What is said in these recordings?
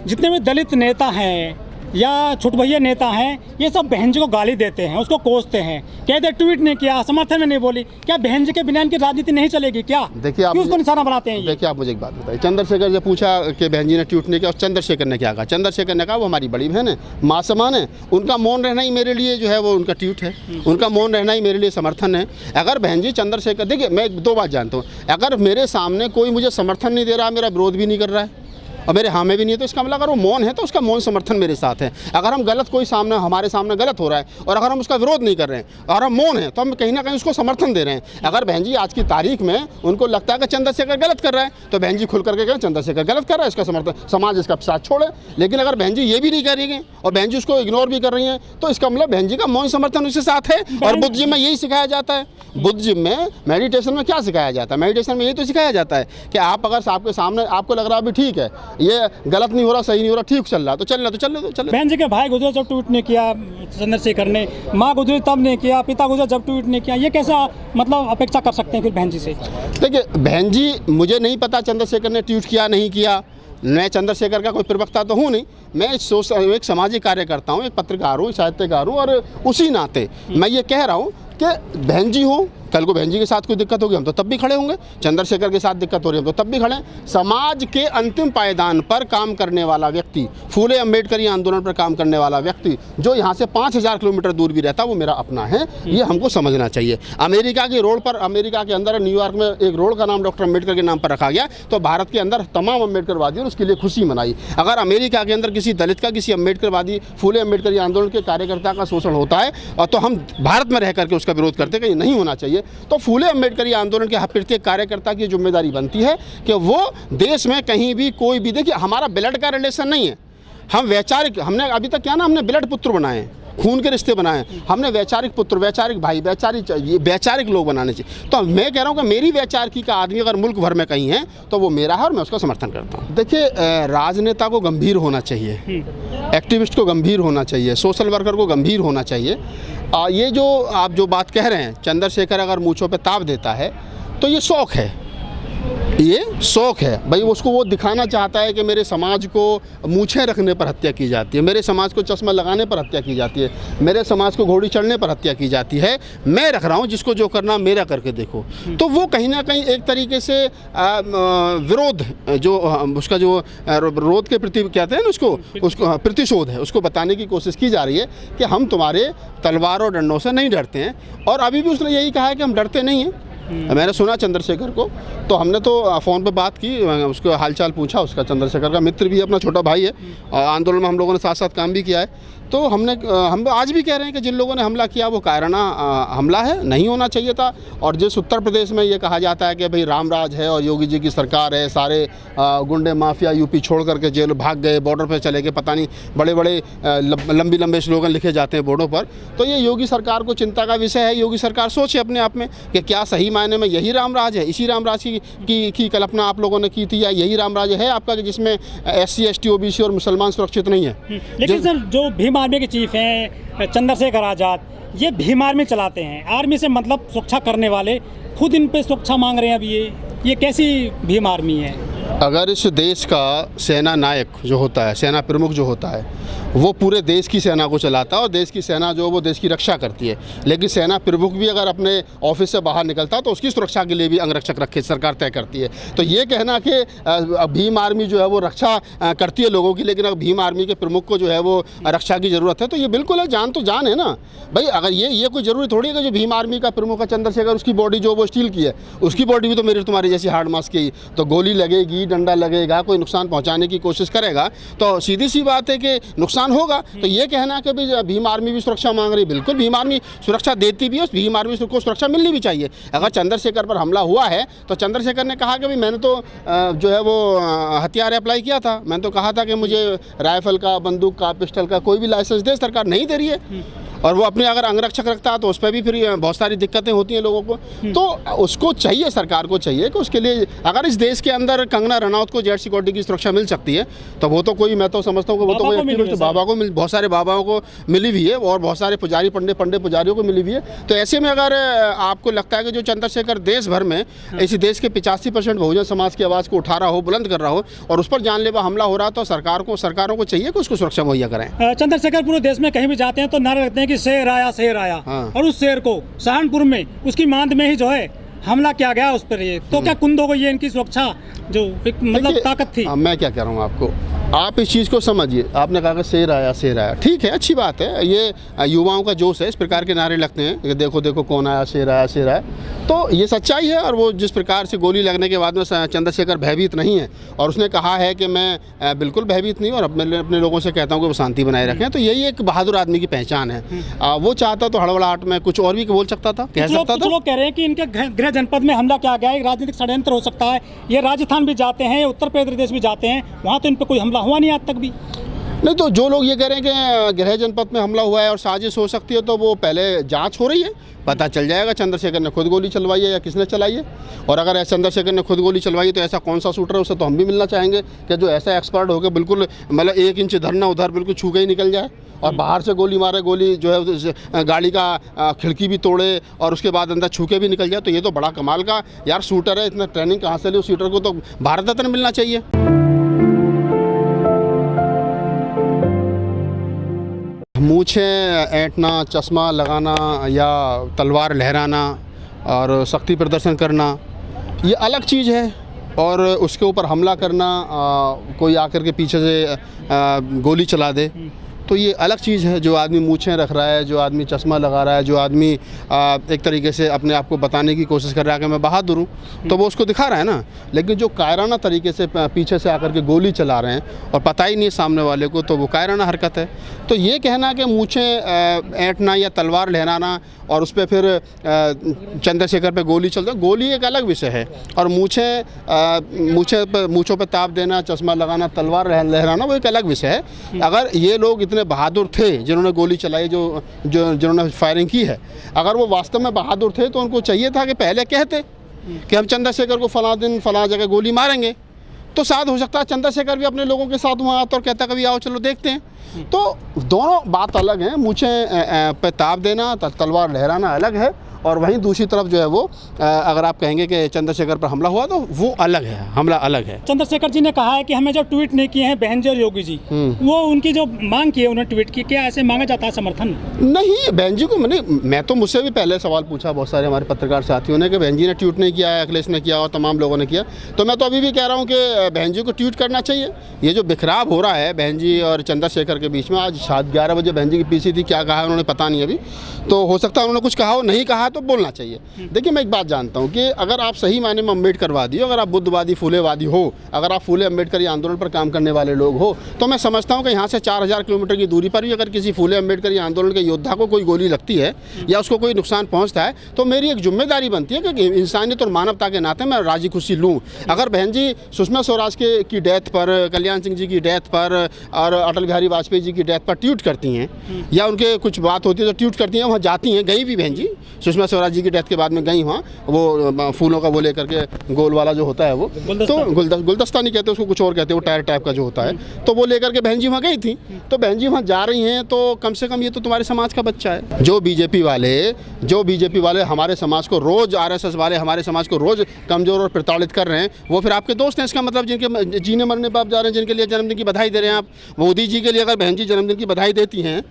जितने भी दलित नेता हैं या छुटभैया नेता हैं, ये सब बहन जी को गाली देते हैं, उसको कोसते हैं, कहते ट्वीट नहीं किया, समर्थन में नहीं बोली। क्या बहन जी के बिना इनकी राजनीति नहीं चलेगी क्या? देखिए आप उसको निशाना बनाते हैं। देखिए आप मुझे एक बात बताइए, चंद्रशेखर से पूछा कि बहन जी ने ट्वीट नहीं किया, और चंद्रशेखर ने क्या कहा? चंद्रशेखर ने कहा वो हमारी बड़ी बहन है, माँ समान है, उनका मौन रहना ही मेरे लिए जो है वो उनका ट्वीट है, उनका मौन रहना ही मेरे लिए समर्थन है। अगर बहन जी चंद्रशेखर, देखिए मैं दो बात जानता हूँ, अगर मेरे सामने कोई मुझे समर्थन नहीं दे रहा, मेरा विरोध भी नहीं कर रहा है और मेरे हाँ में भी नहीं है, तो इसका मतलब अगर वो मौन है तो उसका मौन समर्थन मेरे साथ है। अगर हम गलत कोई सामने हमारे सामने गलत हो रहा है और अगर हम उसका विरोध नहीं कर रहे हैं और हम मौन है, तो हम कहीं ना कहीं उसको समर्थन दे रहे हैं। अगर बहन जी आज की तारीख में उनको लगता है कि चंद्रशेखर गलत कर रहा है, तो बहन जी खुल करके कहें चंद्रशेखर गलत कर रहा है, इसका समर्थन समाज इसका साथ छोड़े। लेकिन अगर बहन जी ये भी नहीं कर रही है और बहन जी उसको इग्नोर भी कर रही हैं, तो इसका मतलब बहन जी का मौन समर्थन उसके साथ है। और बुद्धिज्म में यही सिखाया जाता है, बुद्धिज्म में मेडिटेशन में क्या सिखाया जाता है? मेडिटेशन में यही तो सिखाया जाता है कि आप अगर आपके सामने आपको लग रहा है अभी ठीक है, ये गलत नहीं हो रहा, सही नहीं हो रहा, ठीक चल रहा, तो चल रहा। बहन जी के भाई गुजरे जब ट्वीट नहीं किया चंद्रशेखर ने, माँ गुजरी तब नहीं किया, पिता गुजरे जब ट्वीट नहीं किया, ये कैसा मतलब अपेक्षा कर सकते हैं फिर बहन जी से? देखिए बहन जी, मुझे नहीं पता चंद्रशेखर ने ट्वीट किया नहीं किया, मैं चंद्रशेखर का कोई प्रवक्ता तो हूँ नहीं, मैं एक सामाजिक कार्यकर्ता हूँ, एक पत्रकार हूँ, साहित्यकार हूँ, और उसी नाते मैं ये कह रहा हूँ कि बहन जी हो, कल को बहन जी के साथ कोई दिक्कत होगी हम तो तब भी खड़े होंगे, चंद्रशेखर के साथ दिक्कत हो रही है हम तो तब भी खड़े हैं। समाज के अंतिम पायदान पर काम करने वाला व्यक्ति, फूले अम्बेडकरी आंदोलन पर काम करने वाला व्यक्ति, जो यहाँ से 5000 किलोमीटर दूर भी रहता, वो मेरा अपना है, ये हमको समझना चाहिए। अमेरिका के रोड पर, अमेरिका के अंदर न्यूयॉर्क में एक रोड का नाम डॉक्टर अम्बेडकर के नाम पर रखा गया, तो भारत के अंदर तमाम अम्बेडकरवादियों ने उसके लिए खुशी मनाई। अगर अमेरिका के अंदर किसी दलित का, किसी अम्बेडकरवादी फूले अम्बेडकरी आंदोलन के कार्यकर्ता का शोषण होता है और तो हम भारत में रह करके उसका विरोध करते हैं कि नहीं होना चाहिए, तो फूले अम्बेडकरी आंदोलन के प्रत्येक कार्यकर्ता की जिम्मेदारी बनती है कि वो देश में कहीं भी कोई भी, देखिए हमारा ब्लड का रिलेशन नहीं है, हम वैचारिक, हमने अभी तक क्या ना हमने ब्लड पुत्र बनाए, खून के रिश्ते बनाए, हमने वैचारिक पुत्र, वैचारिक भाई, वैचारिक लोग बनाने चाहिए। तो मैं कह रहा हूँ कि मेरी वैचारिकी का आदमी अगर मुल्क भर में कहीं है तो वो मेरा है और मैं उसका समर्थन करता हूँ। देखिए राजनेता को गंभीर होना चाहिए, एक्टिविस्ट को गंभीर होना चाहिए, सोशल वर्कर को गंभीर होना चाहिए। ये जो आप जो बात कह रहे हैं, चंद्रशेखर अगर मूँछों पे ताप देता है तो ये शौक है, ये शौक है भाई, उसको वो दिखाना चाहता है कि मेरे समाज को मूछें रखने पर हत्या की जाती है, मेरे समाज को चश्मा लगाने पर हत्या की जाती है, मेरे समाज को घोड़ी चढ़ने पर हत्या की जाती है। मैं रख रहा हूँ, जिसको जो करना मेरा करके देखो। तो वो कहीं ना कहीं एक तरीके से विरोध, जो उसका जो विरोध के प्रति कहते हैं ना, उसको प्रतिशोध है, उसको बताने की कोशिश की जा रही है कि हम तुम्हारे तलवार और डंडों से नहीं डरते हैं। और अभी भी उसने यही कहा है कि हम डरते नहीं हैं। मैंने सुना चंद्रशेखर को, तो हमने तो फ़ोन पे बात की, उसको हालचाल पूछा, उसका चंद्रशेखर का मित्र भी है, अपना छोटा भाई है, और आंदोलन में हम लोगों ने साथ साथ काम भी किया है। तो हम आज भी कह रहे हैं कि जिन लोगों ने हमला किया वो कायराना हमला है, नहीं होना चाहिए था। और जिस उत्तर प्रदेश में ये कहा जाता है कि भाई रामराज है और योगी जी की सरकार है, सारे गुंडे माफिया यूपी छोड़ करके जेल भाग गए, बॉर्डर पर चले गए, पता नहीं बड़े बड़े लंबे स्लोगन लिखे जाते हैं बोर्डों पर, तो ये योगी सरकार को चिंता का विषय है। योगी सरकार सोचे अपने आप में कि क्या सही मायने में यही रामराज है, इसी रामराज की कल्पना आप लोगों ने की थी, या यही रामराज है आपका कि जिसमें SC ST OBC और मुसलमान सुरक्षित नहीं है? लेकिन सर जो भीम आर्मी के चीफ हैं चंद्रशेखर आज़ाद, ये भीम आर्मी चलाते हैं, आर्मी से मतलब सुरक्षा करने वाले, खुद इन पे सुरक्षा मांग रहे हैं। अब ये कैसी भीम आर्मी है? अगर इस देश का सेना नायक जो होता है, सेना प्रमुख जो होता है, वो पूरे देश की सेना को चलाता है और देश की सेना जो वो देश की रक्षा करती है, लेकिन सेना प्रमुख भी अगर अपने ऑफिस से बाहर निकलता है तो उसकी सुरक्षा के लिए भी अंगरक्षक रखे सरकार तय करती है। तो ये कहना कि भीम आर्मी जो है वो रक्षा करती है लोगों की, लेकिन अगर भीम आर्मी के प्रमुख को जो है वो रक्षा की ज़रूरत है, तो ये बिल्कुल है, जान तो जान है ना भाई। अगर ये कोई ज़रूरी थोड़ी है कि जो भीम आर्मी का प्रमुख है चंद्रशेखर, उसकी बॉडी जो वो स्टील की है, उसकी बॉडी भी तो मेरी तुम्हारी जैसी हार्ड मास की, तो गोली लगेगी, डंडा लगेगा, कोई नुकसान पहुंचाने की कोशिश करेगा तो सीधी सी बात है कि नुकसान होगा। तो ये कहना कि भी भीम आर्मी भी सुरक्षा मांग रही, बिल्कुल भीम आर्मी सुरक्षा देती भी है, भीम आर्मी को सुरक्षा मिलनी भी चाहिए। अगर चंद्रशेखर पर हमला हुआ है तो चंद्रशेखर ने कहा कि भाई मैंने तो जो है वो हथियार अप्लाई किया था, मैंने तो कहा था कि मुझे राइफल का, बंदूक का, पिस्टल का कोई भी लाइसेंस दे, सरकार नहीं दे रही है। और वो अपने अगर अंगरक्षक रखता है तो उस पर भी फिर बहुत सारी दिक्कतें होती हैं लोगों को। तो उसको चाहिए, सरकार को चाहिए कि उसके लिए अगर इस देश के अंदर कंगना रनौत को जेड सिक्योरिटी की सुरक्षा मिल सकती है तो वो तो कोई, मैं तो समझता हूँ कि वो तो कोई एक्टिविस्ट, बाबा को मिल, बहुत सारे बाबाओं को मिली हुई है और बहुत सारे पुजारी पंडे पुजारियों को मिली हुई है। तो ऐसे में अगर आपको लगता है कि जो चंद्रशेखर देश भर में इसी देश के 85% बहुजन समाज की आवाज़ को उठा रहा हो, बुलंद कर रहा हो और उस पर जानलेवा हमला हो रहा, तो सरकारों को चाहिए कि उसको सुरक्षा मुहैया करें। चंद्रशेखर पूरे देश में कहीं भी जाते हैं तो नारे लगते हैं कि शेर आया शेर आया। हाँ। और उस शेर को सहारनपुर में उसकी मांद में ही जो है हमला किया गया उस पर। ये तो क्या कुंदो को ये इनकी सुरक्षा जो एक मतलब ताकत थी। मैं क्या कह रहा हूँ आपको, आप इस चीज़ को समझिए। आपने कहा कि शेर आया, ठीक है, अच्छी बात है, ये युवाओं का जोश है, इस प्रकार के नारे लगते हैं कि देखो देखो कौन आया, शेर आया। तो ये सच्चाई है। और वो जिस प्रकार से गोली लगने के बाद में चंद्रशेखर भयभीत नहीं है और उसने कहा है कि मैं बिल्कुल भयभीत नहीं हूँ और अपने लोगों से कहता हूँ कि वो शांति बनाए रखें, तो यही एक बहादुर आदमी की पहचान है। वो चाहता तो हड़बड़ाहट में कुछ और भी बोल सकता था, कह सकता था। लोग कह रहे हैं कि इनके गृह जनपद में हमला किया गया है, राजनीतिक षड्यंत्र हो सकता है। ये राजस्थान भी जाते हैं, उत्तर प्रदेश भी जाते हैं, वहाँ तो इन पर कोई हमला हुआ नहीं आज तक भी। नहीं, तो जो लोग ये कह रहे हैं कि गृह जनपद में हमला हुआ है और साजिश हो सकती है, तो वो पहले जांच हो रही है, पता चल जाएगा चंद्रशेखर ने खुद गोली चलवाई है या किसने चलाई है। और अगर चंद्रशेखर ने खुद गोली चलवाई तो ऐसा कौन सा शूटर है, उससे तो हम भी मिलना चाहेंगे कि जो ऐसा एक्सपर्ट हो गया, बिल्कुल मतलब 1 इंच इधर ना उधर, बिल्कुल छू के ही निकल जाए और बाहर से गोली मारे, गोली जो है गाड़ी का खिड़की भी तोड़े और उसके बाद अंदर छू के भी निकल जाए। तो ये तो बड़ा कमाल का यार शूटर है। इतना ट्रेनिंग कहाँ से ली उस शूटर को, तो भारत रत्न मिलना चाहिए। मूछें ऐंठना, चश्मा लगाना या तलवार लहराना और शक्ति प्रदर्शन करना ये अलग चीज़ है। और उसके ऊपर हमला करना, कोई आकर के पीछे से गोली चला दे, तो ये अलग चीज़ है। जो आदमी मूछें रख रहा है, जो आदमी चश्मा लगा रहा है, जो आदमी एक तरीके से अपने आप को बताने की कोशिश कर रहा है कि मैं बहादुर हूँ, तो वो उसको दिखा रहा है ना। लेकिन जो कायराना तरीके से पीछे से आकर के गोली चला रहे हैं और पता ही नहीं सामने वाले को, तो वो कायराना हरकत है। तो ये कहना कि मूछें ऐंठना या तलवार लहराना और उस पर फिर चंद्रशेखर पे गोली चलता, गोली एक अलग विषय है। और मूछों पे ताप देना, चश्मा लगाना, तलवार लहराना वो एक अलग विषय है। अगर ये लोग इतने बहादुर थे जिन्होंने गोली चलाई, जिन्होंने फायरिंग की है, अगर वो वास्तव में बहादुर थे तो उनको चाहिए था कि पहले कहते कि हम चंद्रशेखर को फलां दिन फलां जगह गोली मारेंगे, तो शायद हो सकता है चंद्रशेखर भी अपने लोगों के साथ वहाँ आता और कहता कभी आओ चलो देखते हैं। तो दोनों बात अलग है। मूछें पे ताप देना, तलवार लहराना अलग है, और वहीं दूसरी तरफ जो है वो अगर आप कहेंगे कि चंद्रशेखर पर हमला हुआ तो वो अलग है, हमला अलग है। चंद्रशेखर जी ने कहा है कि हमें जो ट्वीट नहीं किए हैं बहन जी और योगी जी, वो उनकी जो मांग की है उन्होंने ट्वीट की, क्या ऐसे मांगा जाता है समर्थन? नहीं, बहन जी को मैं तो मुझसे भी पहले सवाल पूछा बहुत सारे हमारे पत्रकार साथियों ने कि बहन जी ने ट्वीट नहीं किया है, अखिलेश ने किया और तमाम लोगों ने किया। तो मैं तो अभी भी कह रहा हूँ कि बहन जी को ट्वीट करना चाहिए। ये जो बिखराव हो रहा है बहन जी और चंद्रशेखर के बीच में, आज शायद 11 बजे बहन जी की पीसी थी, क्या कहा है उन्होंने पता नहीं अभी, तो हो सकता है उन्होंने कुछ कहा हो, नहीं कहा तो बोलना चाहिए। देखिए, मैं एक बात जानता हूँ कि अगर आप सही मायने में अम्बेडकरवादी हो, अगर आप बुद्धवादी फूलेवादी हो, अगर आप फूले अम्बेडकर आंदोलन पर काम करने वाले लोग हो, तो मैं समझता हूँ कि यहाँ से 4000 किलोमीटर की दूरी पर भी अगर किसी फूले अम्बेडकर आंदोलन के योद्धा को कोई गोली लगती है या उसको कोई नुकसान पहुँचता है, तो मेरी एक जिम्मेदारी बनती है कि इंसानियत और मानवता के नाते मैं राजी खुशी लूँ। अगर बहन जी सुषमा स्वराज की डेथ पर, कल्याण सिंह जी की डेथ पर और अटल बिहारी वाजपेयी जी की डेथ पर ट्वीट करती हैं या उनके कुछ बात होती है तो ट्वीट करती हैं, वहाँ जाती हैं, गई भी बहन जी सुषमा स्वराज जी की डेथ के बाद में गई वहाँ, वो फूलों का वो लेकर के गोल वाला जो होता है वो, तो गुलदस्ता नहीं कहते उसको, कुछ और कहते हैं, वो टायर टाइप का जो होता है, तो वो लेकर के बहन जी वहाँ गई थी। तो बहन जी वहाँ जा रही हैं तो कम से कम ये तो तुम्हारे समाज का बच्चा है। जो बीजेपी वाले हमारे समाज को रोज़, RSS वाले हमारे समाज को रोज़ कमज़ोर और प्रताड़ित कर रहे हैं, वो फिर आपके दोस्त हैं। इसका मतलब जिनके जीने मरने पर आप जा रहे हैं, जिनके लिए जन्मदिन की बधाई दे रहे हैं आप, मोदी जी के लिए अगर बहन जी जन्मदिन की बधाई देती हैं,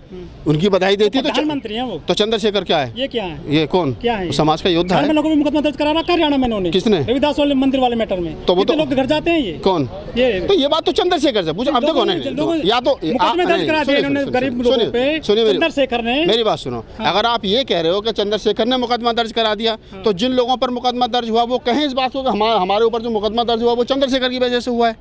उनकी बधाई देती है, प्रधानमंत्री हैं वो, तो चंद्रशेखर क्या है? ये क्या है? ये कौन? क्या है? समाज का योद्धा है। लोगों में मुकदमा दर्ज करा रखा हरियाणा में उन्होंने। किसने? रविदास वाले मंदिर वाले मैटर में। तो वो तो लोग घर जाते हैं, ये कौन? ये बात तो चंद्रशेखर से पूछो। अब देखो, नहीं या तो मुकदमे दर्ज करा दिए इन्होंने गरीब लोगों पे, चंद्रशेखर ने। मेरी बात सुनो, अगर आप ये कह रहे हो कि चंद्रशेखर ने मुकदमा दर्ज करा दिया, तो जिन लोगों पर मुकदमा दर्ज हुआ वो कहें इस बात को कि हमारे ऊपर जो मुकदमा दर्ज हुआ वो चंद्रशेखर की वजह से हुआ है।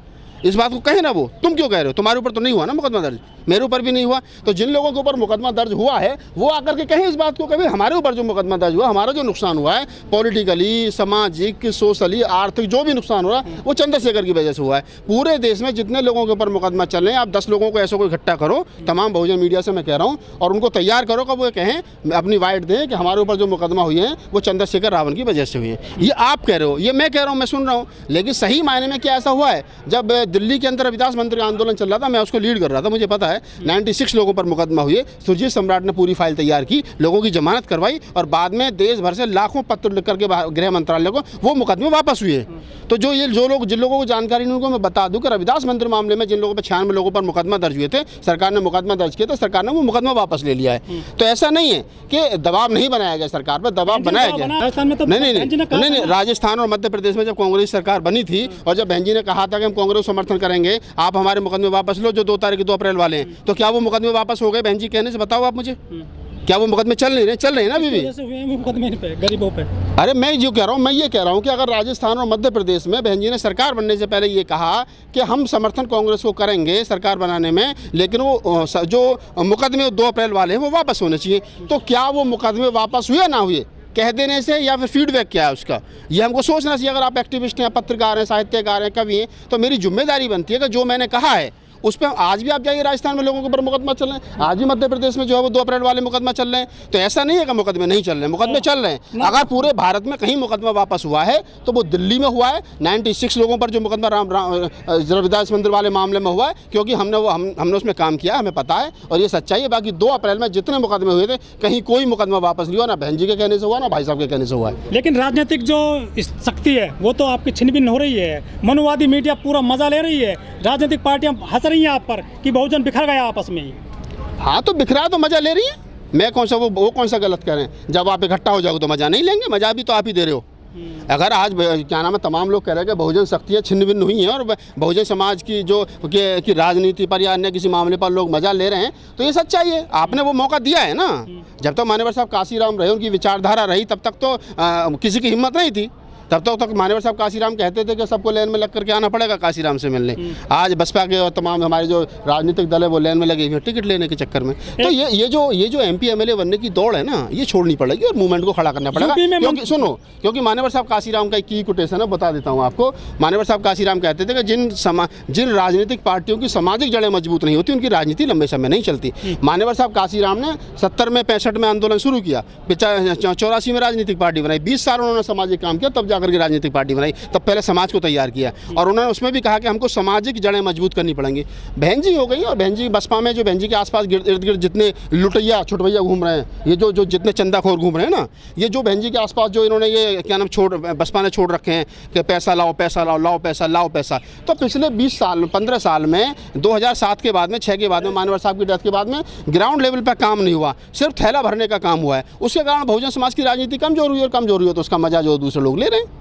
इस बात को कहे ना वो, तुम क्यों कह रहे हो, तुम्हारे ऊपर तो नहीं हुआ ना मुकदमा दर्ज, मेरे ऊपर भी नहीं हुआ। तो जिन लोगों के ऊपर मुकदमा दर्ज हुआ है वो आकर के कहें इस बात को, कभी हमारे ऊपर जो मुकदमा दर्ज हुआ, हमारा जो नुकसान हुआ है पॉलिटिकली, सामाजिक, सोशली, आर्थिक जो भी नुकसान हो रहा है वो चंद्रशेखर की वजह से हुआ है। पूरे देश में जितने लोगों के ऊपर मुकदमा चल रहे हैं, आप 10 लोगों को ऐसा कोई इकट्ठा करो, तमाम बहुजन मीडिया से मैं कह रहा हूँ, और उनको तैयार करो कि वो कहें, अपनी वाइट दें कि हमारे ऊपर जो मुकदमा हुए हैं वो चंद्रशेखर रावण की वजह से हुए हैं। ये आप कह रहे हो, ये मैं कह रहा हूँ, मैं सुन रहा हूँ, लेकिन सही मायने में क्या ऐसा हुआ है? जब दिल्ली के अंदर रविदास मंदिर आंदोलन चल रहा था, मैं उसको लीड कर रहा था, मुझे पता है 96 लोगों पर मुकदमा हुए। सुरजीत सम्राट ने पूरी फाइल तैयार की, लोगों की जमानत करवाई, और बाद में देश भर से लाखों पत्र लिख करके गृह मंत्रालय को वो मुकदमे वापस हुए। तो जिन लोगों को जानकारी नहीं, उनको मैं बता दूं कि रविदास मंदिर मामले में जिन लोगों पर 96 लोगों पर मुकदमा दर्ज हुए थे, सरकार ने मुकदमा दर्ज किया, तो सरकार ने वो मुकदमा वापस ले लिया है। तो ऐसा नहीं है कि दबाव नहीं बनाया गया सरकार पर, दबाव बनाया गया। राजस्थान में तो नहीं, राजस्थान और मध्य प्रदेश में जब कांग्रेस सरकार बनी थी और जब बहन जी ने कहा था कि हम कांग्रेस को समर्थन करेंगे, आप हमारे मुकदमे वापस लो जो 2 अप्रैल वाले हैं, तो क्या वो मुकदमे वापस हो गए बहन जी कहने से? बताओ आप मुझे, क्या वो मुकदमे चल रहे हैं ना अभी भी? मुकदमे पे गरीबों पे। अरे मैं जो कह रहा हूँ, मैं ये कह रहा हूँ कि अगर राजस्थान और मध्य प्रदेश में बहन जी ने सरकार बनने से पहले ये कहा कि हम समर्थन कांग्रेस को करेंगे सरकार बनाने में, लेकिन वो जो मुकदमे 2 अप्रैल वाले हैं वो वापस होने चाहिए, तो क्या वो मुकदमे वापस हुए ना हुए कह देने से, या फिर फीडबैक क्या है उसका, ये हमको सोचना चाहिए। अगर आप एक्टिविस्ट हैं, पत्रकार हैं, साहित्यकार हैं, कवि हैं, तो मेरी जिम्मेदारी बनती है कि जो मैंने कहा है उस पर आज भी आप जाइए, राजस्थान में लोगों के ऊपर मुकदमा चल रहे हैं, आज भी मध्य प्रदेश में जो है वो 2 अप्रैल वाले मुकदमा चल रहे हैं। तो ऐसा नहीं है कि मुकदमे नहीं चल रहे हैं, मुकदमे चल रहे हैं। अगर पूरे भारत में कहीं मुकदमा वापस हुआ है तो वो दिल्ली में हुआ है। 96 लोगों पर जो मुकदमा रविदास मंदिर वाले मामले में हुआ है, क्योंकि हमने उसमें काम किया, हमें पता है, और ये सच्चाई है। बाकी 2 अप्रैल में जितने मुकदमे हुए थे, कहीं कोई मुकदमा वापस नहीं हुआ, ना बहन जी के कहने से हुआ, ना भाई साहब के कहने से हुआ है। लेकिन राजनीतिक जो शक्ति है वो तो आपकी छिन भिन्न हो रही है, मनुवादी मीडिया पूरा मजा ले रही है, राजनीतिक पार्टियां हंस रही हैं आप पर कि बहुजन बिखर गया आपस में ही। हाँ, तो बिखरा तो मजा ले रही है, मैं कौन सा वो कौन सा गलत कह रहे हैं? जब आप इकट्ठा हो जाओगे तो मजा नहीं लेंगे, मजा भी तो आप ही दे रहे हो। अगर आज क्या नाम है, तमाम लोग कह रहे हैं कि बहुजन शक्तियाँ छिन्न भिन्न हुई हैं और बहुजन समाज की की राजनीति पर या अन्य किसी मामले पर लोग मजा ले रहे हैं, तो ये सच्चाई है। आपने वो मौका दिया है ना, जब तक मान्यवर साहब काशीराम रहे, उनकी विचारधारा रही, तब तक तो किसी की हिम्मत नहीं थी। तब तक मान्यवर साहब काशीराम कहते थे कि सबको लाइन में लग करके आना पड़ेगा काशीराम से मिलने। आज बसपा के और तमाम हमारे जो राजनीतिक दल है वो लाइन में लगे हुए टिकट लेने के चक्कर में। तो ये जो MP MLA बनने की दौड़ है ना, ये छोड़नी पड़ेगी और मूवमेंट को खड़ा करना पड़ेगा। क्योंकि मान्यवर साहब काशीराम का की कोटेशन है, बता देता हूँ आपको। मान्यवर साहब काशीराम कहते थे कि जिन राजनीतिक पार्टियों की सामाजिक जड़ें मजबूत नहीं होती, उनकी राजनीति लंबे समय नहीं चलती। मान्यवर साहब काशीराम ने 70 में 65 में आंदोलन शुरू किया, 84 में राजनीतिक पार्टी बनाई, 20 साल उन्होंने सामाजिक काम किया, तब जाकर के राजनीतिक पार्टी बनाई। तब पहले समाज को तैयार किया, और उन्होंने उसमें भी कहा कि हमको सामाजिक जड़ें मजबूत करनी पड़ेंगी। बहन जी हो गई, और बहन जी बसपा में जो बहन जी के आसपास इर्द गिर्द जितने लुटैया छुटभैया घूम रहे हैं, ये जो जितने चंदाखोर घूम रहे हैं ना, ये जो बहन जी के आसपास जो इन्होंने ये क्या नाम बसपा ने छोड़ रखे हैं कि पैसा लाओ, पैसा लाओ, लाओ पैसा, लाओ पैसा। तो पिछले 20 साल 15 साल में 2007 के बाद में, 6 के बाद में, मान्यवर साहब की डेथ के बाद में ग्राउंड लेवल पर काम नहीं हुआ, सिर्फ थैला भरने का काम हुआ है। उसके कारण बहुजन समाज की राजनीति कमजोर हुई, और कमजोर हुई तो उसका मजा जो दूसरे लोग ले रहे हैं।